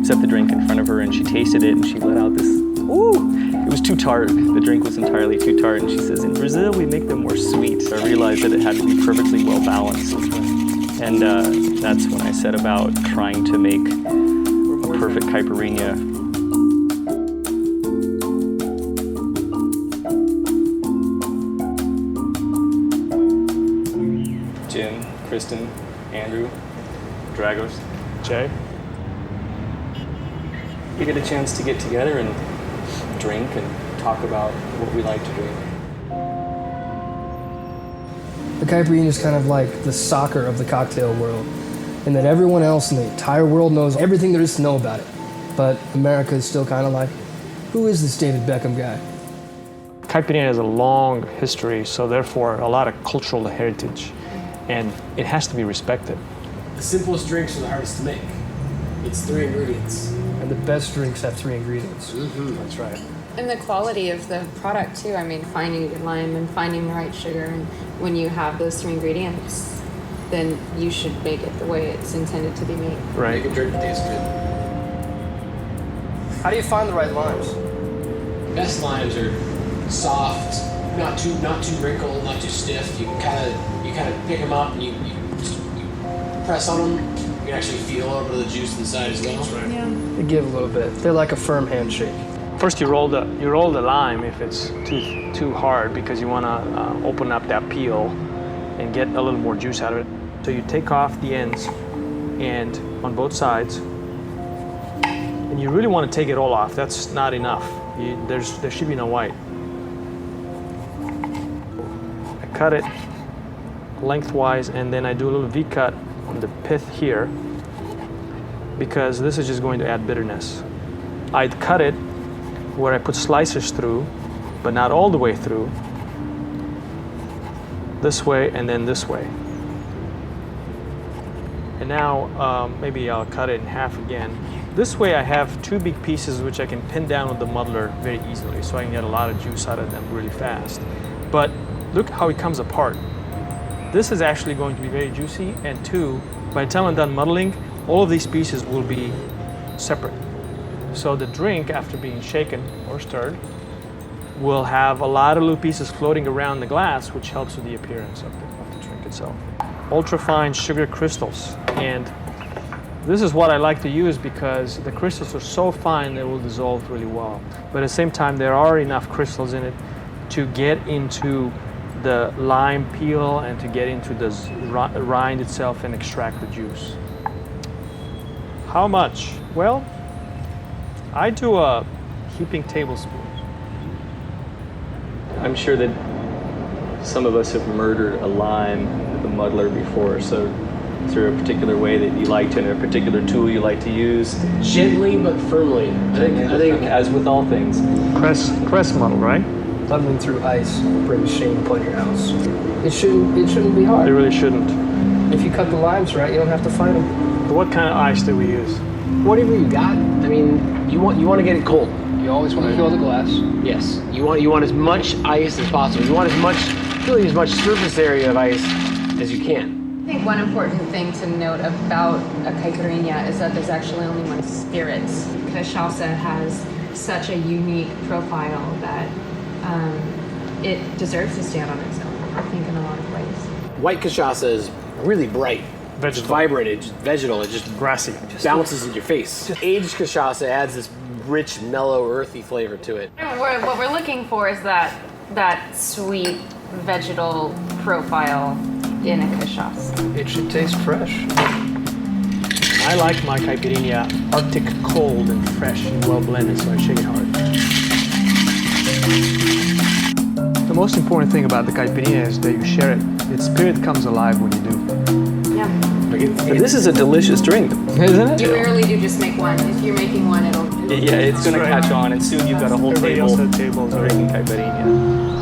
set the drink in front of her, and she tasted it, and she let out this, ooh! It was too tart. The drink was entirely too tart, and she says, in Brazil, we make them more sweet. So I realized that it had to be perfectly well balanced. And that's when I set about trying to make a perfect Caipirinha. Jim, Kristen, Andrew, Dragos, Jay. We get a chance to get together and drink and talk about what we like to drink. The Caipirinha is kind of like the soccer of the cocktail world, in that everyone else in the entire world knows everything there is to know about it. But America is still kind of like, who is this David Beckham guy? Caipirinha has a long history, so therefore a lot of cultural heritage, and it has to be respected. The simplest drinks are the hardest to make. It's 3 ingredients. And the best drinks have 3 ingredients. Mm-hmm. That's right. And the quality of the product too. I mean, finding a good lime and finding the right sugar, and when you have those 3 ingredients, then you should make it the way it's intended to be made. Right. Make a drink that tastes good. How do you find the right limes? Best limes are soft, not too wrinkled, not too stiff. You kind of pick them up and you press on them. You can actually feel a little bit of the juice inside as well. That's right. Yeah. They give a little bit. They're like a firm handshake. First, you roll the lime if it's too hard, because you want to open up that peel and get a little more juice out of it. So you take off the ends and on both sides, and you really want to take it all off. That's not enough. There should be no white. I cut it lengthwise, and then I do a little V-cut on the pith here, because this is just going to add bitterness. I'd cut it where I put slicers through, but not all the way through. This way and then this way. And now maybe I'll cut it in half again. This way I have 2 big pieces which I can pin down with the muddler very easily, so I can get a lot of juice out of them really fast. But look how it comes apart. This is actually going to be very juicy, and 2, by the time I'm done muddling, all of these pieces will be separate. So the drink, after being shaken or stirred, will have a lot of little pieces floating around the glass, which helps with the appearance of the drink itself. Ultrafine sugar crystals. And this is what I like to use because the crystals are so fine they will dissolve really well. But at the same time, there are enough crystals in it to get into the lime peel and to get into the rind itself and extract the juice. How much? Well, I do a heaping tablespoon. I'm sure that some of us have murdered a lime with a muddler before, so is there a particular way that you like to, and a particular tool you like to use? Gently but firmly. I think as with all things. Crest muddle, right? Muddling through ice brings shame upon your house. It shouldn't be hard. It really shouldn't. If you cut the limes right, you don't have to fight them. But what kind of ice do we use? whatever you got. I mean, you want to get it cold. You always want to fill the glass. Yes. You want as much ice as possible. You want as much surface area of ice as you can. I think one important thing to note about a Caipirinha is that there's actually only one spirit. Cachaça has such a unique profile that it deserves to stand on its own, I think, in a lot of ways. White Cachaça is really bright. Vegetal. It's vibrant, it's vegetal, it just Grassy. bounces in your face. Aged Cachaça adds this rich, mellow, earthy flavor to it. What we're looking for is that sweet vegetal profile in a Cachaça. It should taste fresh. I like my Caipirinha Arctic cold and fresh and well blended, so I shake it hard. The most important thing about the Caipirinha is that you share it. Its spirit comes alive when you do. Yeah. This is a delicious drink, isn't it? You rarely do just make one. If you're making one, it'll... Yeah, it's going to catch on, and soon you've got a whole Everybody table else at the table is already drinking Caipirinha.